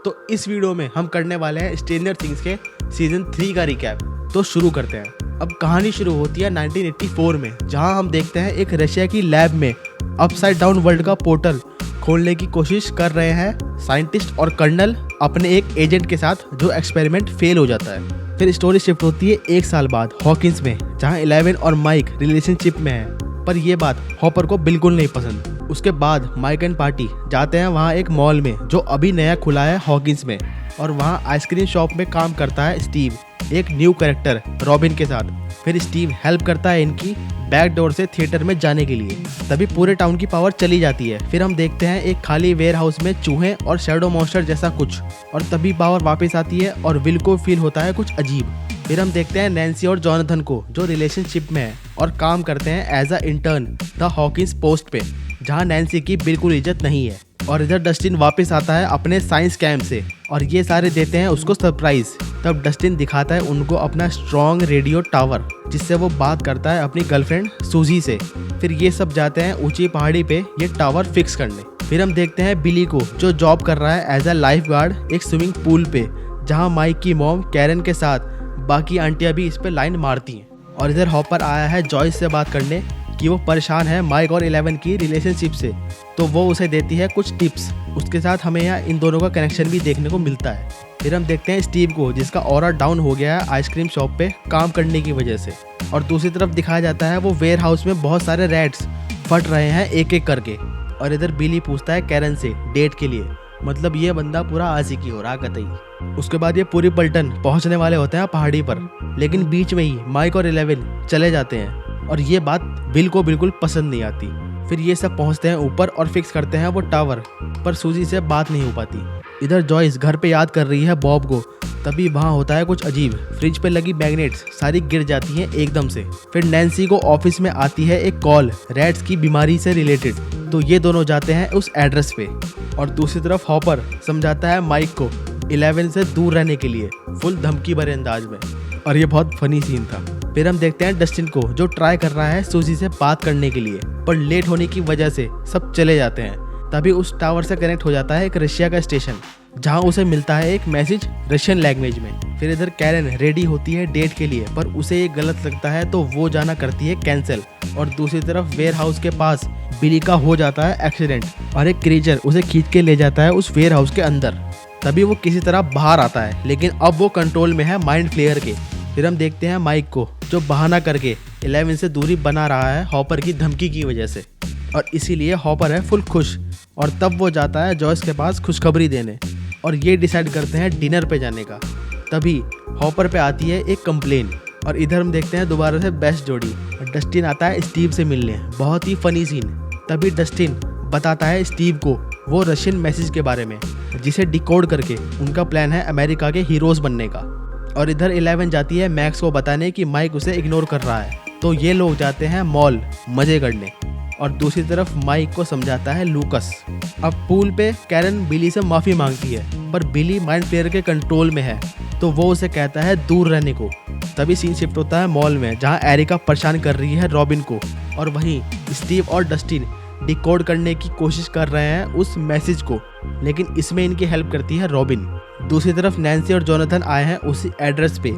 तो इस वीडियो में हम करने वाले हैं स्ट्रेंजर थिंग्स के सीजन 3 का रिकैप। तो शुरू करते हैं। अब कहानी शुरू होती है 1984 में, जहां हम देखते हैं एक रशिया की लैब में अपसाइड डाउन वर्ल्ड का पोर्टल खोलने की कोशिश कर रहे हैं साइंटिस्ट और कर्नल अपने एक एजेंट के साथ, जो एक्सपेरिमेंट फेल हो जाता है। फिर स्टोरी शिफ्ट होती है 1 साल बाद हॉकिंस में, जहां 11 और माइक रिलेशनशिप में है, पर यह बात हॉपर को बिल्कुल नहीं पसंद। उसके बाद माइक एंड पार्टी जाते हैं वहाँ एक मॉल में जो अभी नया खुला है हॉकिंस में, और वहाँ आइसक्रीम शॉप में काम करता है स्टीव, एक न्यू कैरेक्टर रॉबिन के साथ। फिर स्टीव हेल्प करता है इनकी बैक डोर से थिएटर में जाने के लिए। तभी पूरे टाउन की पावर चली जाती है। फिर हम देखते हैं एक खाली वेयर हाउस में चूहे और शैडो मॉन्स्टर जैसा कुछ, और तभी पावर वापस आती है और विल को फील होता है कुछ अजीब। फिर हम देखते हैं नैन्सी और जॉनथन को, जो रिलेशनशिप में है और काम करते हैं as a intern the Hawkins Post पे, जहां नैन्सी की बिल्कुल इज्जत नहीं है। और इधर डस्टिन वापस आता है अपने साइंस कैंप से, और ये सारे देते हैं उसको सरप्राइज। तब डस्टिन दिखाता है उनको अपना स्ट्रॉन्ग रेडियो टावर, जिससे वो बात करता है अपनी गर्लफ्रेंड सूजी से। फिर ये सब जाते हैं ऊंची पहाड़ी पे ये टावर फिक्स करने। फिर हम देखते हैं बिली को, जो जॉब कर रहा है एज अ लाइफ गार्ड एक स्विमिंग पूल पे, जहाँ माइक की मॉम कैरन के साथ बाकी आंटियां भी इस पे लाइन मारती हैं। और इधर हॉपर आया है जॉयस से बात करने कि वो परेशान है माइक और 11 की रिलेशनशिप से, तो वो उसे देती है कुछ टिप्स। उसके साथ हमें यहाँ इन दोनों का कनेक्शन भी देखने को मिलता है। फिर हम देखते हैं स्टीव को, जिसका ऑरा डाउन हो गया है आइसक्रीम शॉप पे काम करने की वजह से। और दूसरी तरफ दिखाया जाता है वो वेयर हाउस में बहुत सारे रैट्स फट रहे हैं एक एक करके। और इधर बिली पूछता है कैरन से डेट के लिए, मतलब ये बंदा पूरा आशिकी हो रहा कतई। उसके बाद ये पूरी पलटन पहुंचने वाले होते हैं पहाड़ी पर, लेकिन बीच में ही माइक और 11 चले जाते हैं, और ये बात बिल को बिल्कुल पसंद नहीं आती। फिर ये सब पहुंचते हैं ऊपर और फिक्स करते हैं वो टावर, पर सूजी से बात नहीं हो पाती। इधर जॉयस घर पे याद कर रही है बॉब को, तभी वहाँ होता है कुछ अजीब। फ्रिज पे लगी मैग्नेट्स सारी गिर जाती हैं एकदम से। फिर नैन्सी को ऑफिस में आती है एक कॉल रैट्स की बीमारी से रिलेटेड, तो ये दोनों जाते हैं उस एड्रेस पे। और दूसरी तरफ हॉपर समझाता है माइक को 11 से दूर रहने के लिए, फुल धमकी भरे अंदाज में, और ये बहुत फनी सीन था। फिर हम देखते हैं डस्टिन को, जो ट्राई कर रहा है सूजी से बात करने के लिए, पर लेट होने की वजह से सब चले जाते हैं। तभी उस टावर से कनेक्ट हो जाता है एक रशिया का स्टेशन, जहां उसे मिलता है एक मैसेज रशियन लैंग्वेज में। फिर इधर कैरन रेडी होती है डेट के लिए, पर उसे ये गलत लगता है तो वो जाना करती है कैंसिल। और दूसरी तरफ वेयर हाउस के पास बिली का हो जाता है एक्सीडेंट, और एक क्रीचर उसे खींच के ले जाता है उस वेयर हाउस के अंदर। तभी वो किसी तरह बाहर आता है, लेकिन अब वो कंट्रोल में है माइंड फ्लेयर के। फिर हम देखते हैं माइक को, जो बहाना करके 11 से दूरी बना रहा है हॉपर की धमकी की वजह से, और इसीलिए हॉपर है फुल खुश। और तब वो जाता है जॉयस के पास खुशखबरी देने, और ये डिसाइड करते हैं डिनर पे जाने का। तभी हॉपर पे आती है एक कंप्लेन, और इधर हम देखते हैं दोबारा से बेस्ट जोड़ी। डस्टिन आता है स्टीव से मिलने, बहुत ही फनी सीन। तभी डस्टिन बताता है स्टीव को वो रशियन मैसेज के बारे में, जिसे डिकोड करके उनका प्लान है अमेरिका के हीरोज बनने का। और इधर 11 जाती है मैक्स को बताने कि माइक उसे इग्नोर कर रहा है, तो ये लोग जाते हैं मॉल मजे करने। और दूसरी तरफ माइक को समझाता है लूकस। अब पूल पे कैरन बिली से माफ़ी मांगती है, पर बिली माइंड फ्लेयर के कंट्रोल में है, तो वो उसे कहता है दूर रहने को। तभी सीन शिफ्ट होता है मॉल में, जहां एरिका परेशान कर रही है रॉबिन को, और वहीं स्टीव और डस्टिन डिकोड करने की कोशिश कर रहे हैं उस मैसेज को, लेकिन इसमें इनकी हेल्प करती है रॉबिन। दूसरी तरफ नैन्सी और जॉनथन आए हैं उसी एड्रेस पे,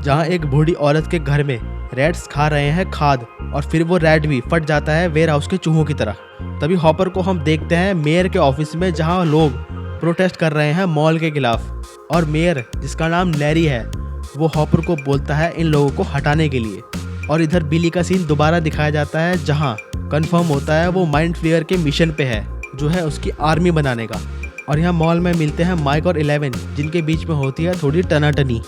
जहां एक बूढ़ी औरत के घर में रैट्स खा रहे हैं खाद, और फिर वो रैट भी फट जाता है वेयर हाउस के चूहों की तरह। तभी हॉपर को हम देखते हैं मेयर के ऑफिस में, जहां लोग प्रोटेस्ट कर रहे हैं मॉल के खिलाफ, और मेयर, जिसका नाम लैरी है, वो हॉपर को बोलता है इन लोगों को हटाने के लिए। और इधर बिली का सीन दोबारा दिखाया जाता है, जहां कंफर्म होता है वो माइंड फ्लेयर के मिशन पे है, जो है उसकी आर्मी बनाने का। और यहाँ मॉल में मिलते हैं माइक और 11, जिनके बीच में होती है थोड़ी टनाटनी।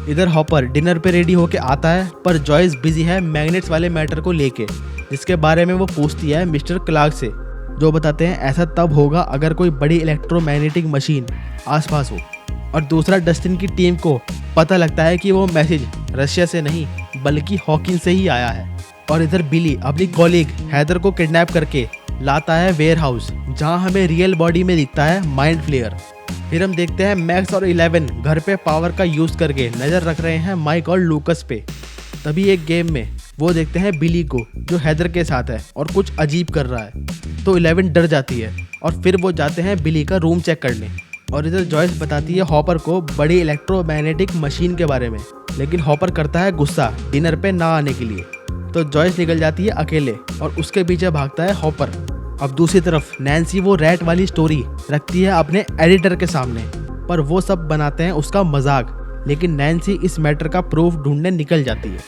इधर हॉपर डिनर पे रेडी होके आता है, पर जॉयस बिजी है मैग्नेट्स वाले मैटर को लेके, जिसके बारे में वो पूछती है मिस्टर क्लार्क से, जो बताते हैं ऐसा तब होगा अगर कोई बड़ी इलेक्ट्रोमैग्नेटिक मशीन आसपास हो। और दूसरा डस्टिन की टीम को पता लगता है कि वो मैसेज रशिया से नहीं बल्कि हॉकिंस से ही आया है। और इधर बिली अपनी कॉलीग हैदर को किडनैप करके लाता है वेयर हाउस, जहां हमें रियल बॉडी में दिखता है माइंड फ्लेयर। फिर हम देखते हैं मैक्स और 11 घर पे पावर का यूज करके नजर रख रहे हैं माइक और लूकस पे। तभी एक गेम में वो देखते हैं बिली को, जो हैदर के साथ है और कुछ अजीब कर रहा है, तो 11 डर जाती है, और फिर वो जाते हैं बिली का रूम चेक करने। और इधर जॉयस बताती है हॉपर को बड़ी इलेक्ट्रोमैग्नेटिक मशीन के बारे में, लेकिन हॉपर करता है गुस्सा डिनर पे ना आने के लिए। तो जॉयस निकल जाती है अकेले और उसके पीछे भागता है हॉपर। अब दूसरी तरफ नैन्सी वो रैट वाली स्टोरी रखती है अपने एडिटर के सामने, पर वो सब बनाते हैं उसका मजाक। लेकिन नैन्सी इस मैटर का प्रूफ ढूंढने निकल जाती है।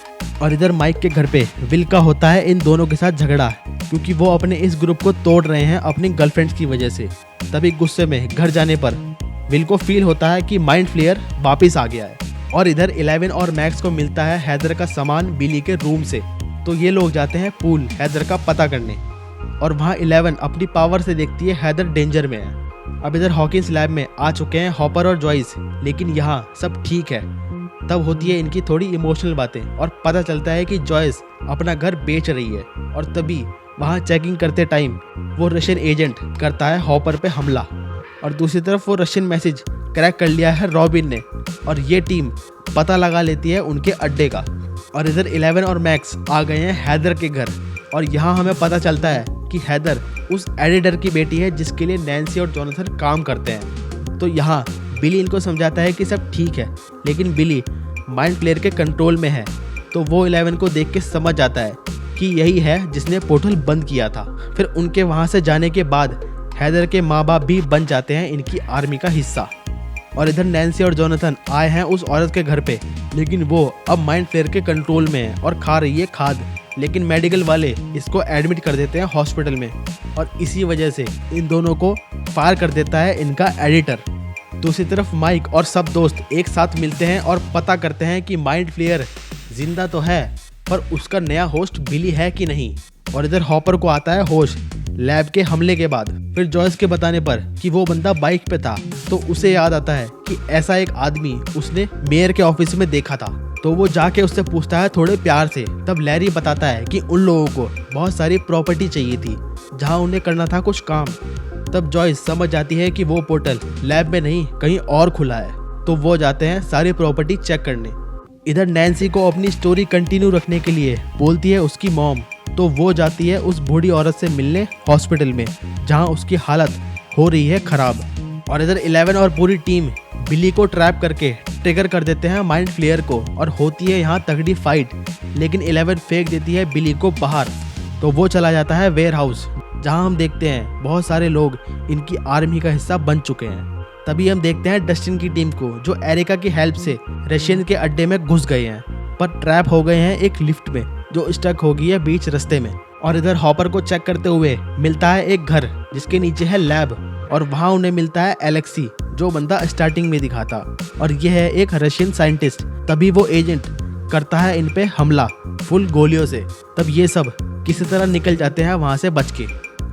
और इधर माइक के घर पे विल का होता है इन दोनों के साथ झगड़ा, क्योंकि वो अपने इस ग्रुप को तोड़ रहे हैं अपनी गर्लफ्रेंड्स की वजह से। तभी गुस्से में घर जाने पर विल को फील होता है कि माइंड फ्लेयर वापिस आ गया है। और इधर 11 और मैक्स को मिलता है हैदर का सामान बिली के रूम से। तो ये लोग जाते हैं पूल हैदर का पता करने, और वहाँ 11 अपनी पावर से देखती है हैदर डेंजर में है। अब इधर हॉकिंस लैब में आ चुके हैं हॉपर और जॉयस, लेकिन यहाँ सब ठीक है। तब होती है इनकी थोड़ी इमोशनल बातें और पता चलता है कि जॉयस अपना घर बेच रही है। और तभी वहाँ चेकिंग करते टाइम वो रशियन एजेंट करता है हॉपर पे हमला। और दूसरी तरफ वो रशियन मैसेज क्रैक कर लिया है रॉबिन ने, और ये टीम पता लगा लेती है उनके अड्डे का। और इधर 11 और मैक्स आ गए हैं हैदर के घर, और यहाँ हमें पता चलता है कि हैदर उस एडिटर की बेटी है जिसके लिए नैन्सी और जोनाथन काम करते हैं। तो यहाँ बिली इनको समझाता है कि सब ठीक है, लेकिन बिली माइंड फ्लेयर के कंट्रोल में है। तो वो 11 को देख के समझ जाता है कि यही है जिसने पोर्टल बंद किया था। फिर उनके वहाँ से जाने के बाद हैदर के माँ बाप भी बन जाते हैं इनकी आर्मी का हिस्सा। और इधर नैन्सी और जोनाथन आए हैं उस औरत के घर पे, लेकिन वो अब माइंड फ्लेयर के कंट्रोल में है और खा रही है खाद। लेकिन मेडिकल वाले इसको एडमिट कर देते हैं हॉस्पिटल में, और इसी वजह से इन दोनों को फायर कर देता है इनका एडिटर। दूसरी तरफ माइक और सब दोस्त एक साथ मिलते हैं और पता करते हैं कि माइंड फ्लेयर जिंदा तो है, पर उसका नया होस्ट बिली है कि नहीं। और इधर हॉपर को आता है होश लैब के हमले के बाद। फिर जॉयस के बताने पर कि वो बंदा बाइक पे था, तो उसे याद आता है कि ऐसा एक आदमी उसने मेयर के ऑफिस में देखा था। तो वो जाके उससे पूछता है थोड़े प्यार से। तब लैरी बताता है कि उन लोगों को बहुत सारी प्रॉपर्टी चाहिए थी जहाँ उन्हें करना था कुछ काम। तब जॉयस समझ जाती है कि वो पोर्टल लैब में नहीं कहीं और खुला है। तो वो जाते हैं सारी प्रॉपर्टी चेक करने। इधर नैन्सी को अपनी स्टोरी कंटिन्यू रखने के लिए बोलती है उसकी मॉम। तो वो जाती है उस बूढ़ी औरत से मिलने हॉस्पिटल में, जहां उसकी हालत हो रही है खराब। और इधर 11 और पूरी टीम बिली को ट्रैप करके ट्रिगर कर देते हैं माइंड फ्लेयर को, और होती है यहाँ तगड़ी फाइट। लेकिन 11 फेंक देती है बिली को बाहर। तो वो चला जाता है वेयर हाउस, जहाँ हम देखते हैं बहुत सारे लोग इनकी आर्मी का हिस्सा बन चुके हैं। तभी हम देखते हैं डस्टिन की टीम को, जो एरिका की हेल्प से रशियन के अड्डे में घुस गए हैं, पर ट्रैप हो गए हैं एक लिफ्ट में जो स्टक हो गई है बीच रास्ते में। और इधर हॉपर को चेक करते हुए मिलता है एक घर जिसके नीचे है लैब, और वहाँ उन्हें मिलता है एलेक्सी, जो बंदा स्टार्टिंग में दिखा था, और यह है एक रशियन साइंटिस्ट। तभी वो एजेंट करता है इन पे हमला फुल गोलियों से। तब ये सब किसी तरह निकल जाते हैं वहाँ से बच के।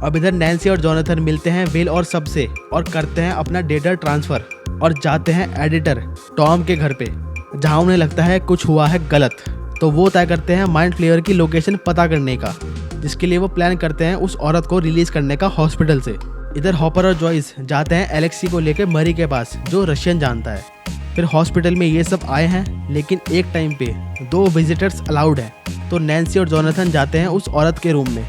अब इधर नैन्सी और जोनाथन मिलते हैं विल और सब से, और करते हैं अपना डेटा ट्रांसफर, और जाते हैं एडिटर टॉम के घर पे, जहाँ उन्हें लगता है कुछ हुआ है गलत। तो वो तय करते हैं माइंड फ्लेयर की लोकेशन पता करने का, जिसके लिए वो प्लान करते हैं उस औरत को रिलीज करने का हॉस्पिटल से। इधर हॉपर और जॉयस जाते हैं एलेक्सी को लेकर मरी के पास, जो रशियन जानता है। फिर हॉस्पिटल में ये सब आए हैं, लेकिन एक टाइम पे 2 विजिटर्स अलाउड है। तो नैन्सी और जोनाथन जाते हैं उस औरत के रूम में,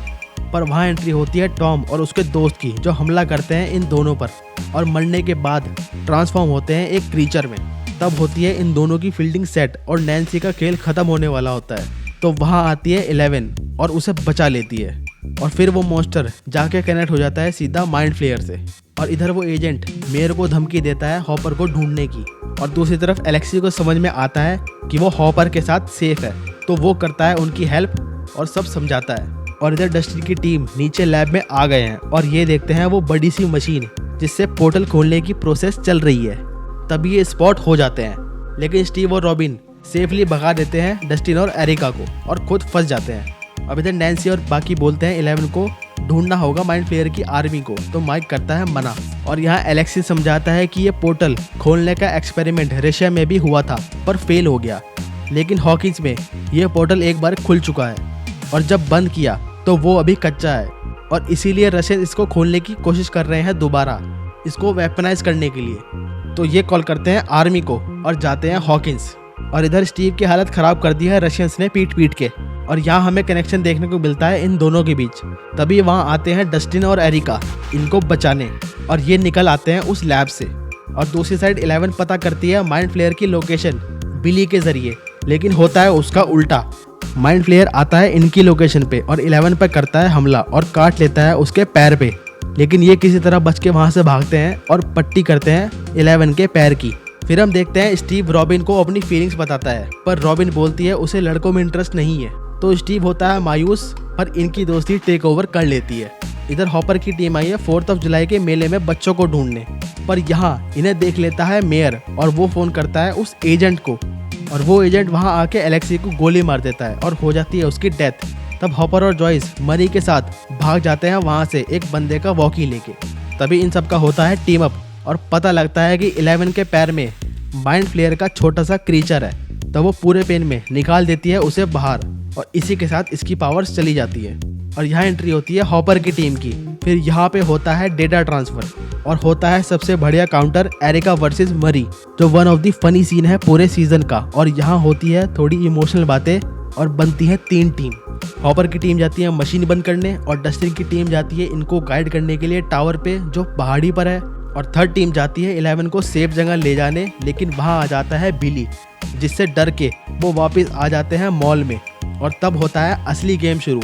पर वहाँ एंट्री होती है टॉम और उसके दोस्त की, जो हमला करते हैं इन दोनों पर, और मरने के बाद ट्रांसफॉर्म होते हैं एक क्रीचर में। तब होती है इन दोनों की फील्डिंग सेट, और नैन्सी का खेल खत्म होने वाला होता है। तो वहाँ आती है 11 और उसे बचा लेती है, और फिर वो मॉन्स्टर जाके कनेक्ट हो जाता है सीधा माइंड फ्लेयर से। और इधर वो एजेंट मेयर को धमकी देता है हॉपर को ढूंढने की। और दूसरी तरफ एलेक्सी को समझ में आता है कि वो हॉपर के साथ सेफ है, तो वो करता है उनकी हेल्प और सब समझाता है। और इधर डस्टिन की टीम नीचे लैब में आ गए हैं, और ये देखते हैं वो बड़ी सी मशीन जिससे पोर्टल खोलने की प्रोसेस चल रही है। तभी ये स्पॉट हो जाते हैं, लेकिन स्टीव और रॉबिन सेफली भगा देते हैं डस्टिन और एरिका को, और खुद फंस जाते हैं। अब इधर नैन्सी और बाकी बोलते हैं 11 को ढूंढना होगा माइंड फ्लेयर की आर्मी को। तो माइक करता है मना, और यहाँ एलेक्सी समझाता है कि ये पोर्टल खोलने का एक्सपेरिमेंट रशिया में भी हुआ था, पर फेल हो गया। लेकिन हॉकिंस में ये पोर्टल एक बार खुल चुका है, और जब बंद किया तो वो अभी कच्चा है, और इसीलिए रशियन इसको खोलने की कोशिश कर रहे हैं दोबारा, इसको वेपनाइज करने के लिए। तो ये कॉल करते हैं आर्मी को और जाते हैं हॉकिंस। और इधर स्टीव की हालत खराब कर दी है रशियंस ने पीट पीट के, और यहाँ हमें कनेक्शन देखने को मिलता है इन दोनों के बीच। तभी वहाँ आते हैं डस्टिन और एरिका इनको बचाने, और ये निकल आते हैं उस लैब से। और दूसरी साइड 11 पता करती है माइंड फ्लेयर की लोकेशन बिली के जरिए, लेकिन होता है उसका उल्टा। माइंड फ्लेयर आता है इनकी लोकेशन पे और 11 पे करता है हमला और काट लेता है उसके पैर पे, लेकिन ये किसी तरह बच के वहाँ से भागते हैं और पट्टी करते हैं 11 के पैर की। फिर हम देखते हैं स्टीव रॉबिन को अपनी फीलिंग्स बताता है, पर रॉबिन बोलती है उसे लड़कों में इंटरेस्ट नहीं है, तो स्टीव होता है मायूस, पर इनकी दोस्ती टेक ओवर कर लेती है। इधर हॉपर की टीम आई है 4 जुलाई के मेले में बच्चों को ढूंढने, पर यहाँ इन्हें देख लेता है मेयर और वो फोन करता है उस एजेंट को, और वो एजेंट वहाँ आके एलेक्सी को गोली मार देता है और हो जाती है उसकी डेथ। तब हॉपर और जॉयस मरी के साथ भाग जाते हैं वहाँ से एक बंदे का वॉकी लेके। तभी इन सब का होता है टीम अप और पता लगता है कि 11 के पैर में माइंड फ्लेयर का छोटा सा क्रीचर है, तब वो पूरे पेन में निकाल देती है उसे बाहर और इसी के साथ इसकी पावर्स चली जाती है। और यहाँ एंट्री होती है हॉपर की टीम की। फिर यहाँ पे होता है डेटा ट्रांसफर और होता है सबसे बढ़िया काउंटर एरिका वर्सेस मरी, जो one of the funny scene है पूरे सीजन का। और यहाँ होती है थोड़ी इमोशनल बातें और बनती है 3 टीम। हॉपर की टीम जाती है मशीन बंद करने और डस्टिन की टीम जाती है इनको गाइड करने के लिए टावर पे जो पहाड़ी पर है, और थर्ड टीम जाती है 11 को सेफ जगह ले जाने, लेकिन वहाँ आ जाता है बिली, जिससे डर के वो वापस आ जाते हैं मॉल में। और तब होता है असली गेम शुरू।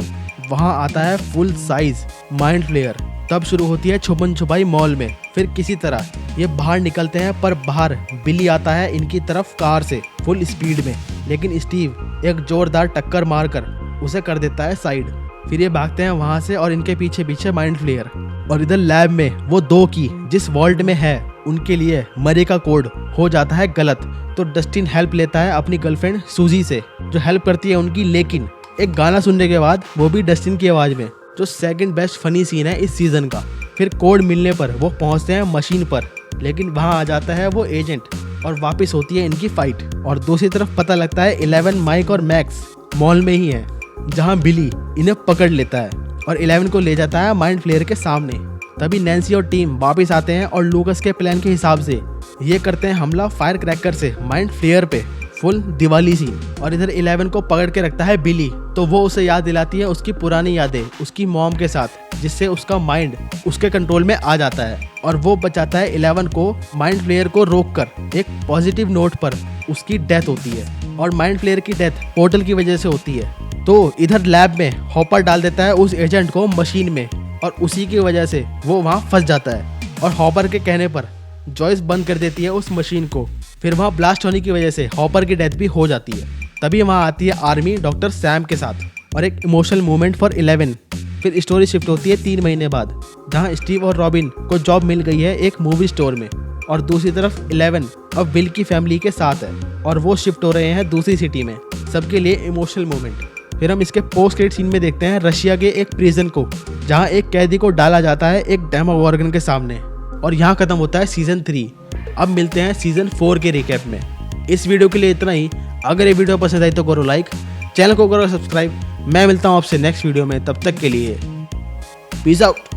वहाँ आता है फुल साइज माइंड फ्लेयर। तब शुरू होती है छुपन छुपाई मॉल में। फिर किसी तरह ये बाहर निकलते हैं, पर बाहर बिली आता है इनकी तरफ कार से फुल स्पीड में, लेकिन स्टीव एक जोरदार टक्कर मारकर उसे कर देता है साइड। फिर ये भागते हैं वहाँ से और इनके पीछे पीछे माइंड फ्लेयर। और इधर लैब में वो 2 की जिस वॉल्ट में है उनके लिए मरी का कोड हो जाता है गलत, तो डस्टिन हेल्प लेता है अपनी गर्लफ्रेंड सूजी से, जो हेल्प करती है उनकी, लेकिन एक गाना सुनने के बाद, वो भी डस्टिन की आवाज़ में, जो सेकंड बेस्ट फनी सीन है इस सीजन का। फिर कोड मिलने पर वो पहुंचते हैं मशीन पर, लेकिन वहां आ जाता है वो एजेंट और वापस होती है इनकी फाइट। और दूसरी तरफ पता लगता है 11, माइक और मैक्स मॉल में ही है, जहां बिली इन्हें पकड़ लेता है और 11 को ले जाता है माइंड फ्लेयर के सामने। तभी नैन्सी और टीम वापस आते हैं और लूकस के प्लान के हिसाब से ये करते हैं हमला फायर क्रैकर से माइंड फ्लेयर पे, फुल दिवाली सीन। और इधर 11 को पकड़ के रखता है बिली, तो वो उसे याद दिलाती है उसकी पुरानी यादें उसकी मॉम के साथ, जिससे उसका माइंड उसके कंट्रोल में आ जाता है और वो बचाता है 11 को माइंड फ्लेयर को रोककर। एक पॉजिटिव नोट पर उसकी डेथ होती है और माइंड फ्लेयर की डेथ पोर्टल की वजह से होती है। तो इधर लैब में हॉपर डाल देता है उस एजेंट को मशीन में और उसी की वजह से वो वहाँ फंस जाता है और हॉपर के कहने पर जॉयस बंद कर देती है उस मशीन को। फिर वहाँ ब्लास्ट होने की वजह से हॉपर की डेथ भी हो जाती है। तभी वहाँ आती है आर्मी डॉक्टर सैम के साथ और एक इमोशनल मोमेंट फॉर 11। फिर स्टोरी शिफ्ट होती है 3 महीने बाद, जहाँ स्टीव और रॉबिन को जॉब मिल गई है एक मूवी स्टोर में, और दूसरी तरफ 11 अब विल की फैमिली के साथ है और वो शिफ्ट हो रहे हैं दूसरी सिटी में। सबके लिए इमोशनल मोमेंट। फिर हम इसके पोस्ट क्रेडिट सीन में देखते हैं रशिया के एक प्रिजन को, जहाँ एक कैदी को डाला जाता है एक डेमोगोर्गन के सामने। और यहाँ खत्म होता है सीजन 3। अब मिलते हैं सीजन 4 के रिकैप में। इस वीडियो के लिए इतना ही। अगर ये वीडियो पसंद आई तो करो लाइक, चैनल को करो सब्सक्राइब। मैं मिलता हूँ आपसे नेक्स्ट वीडियो में, तब तक के लिए पीस आउट।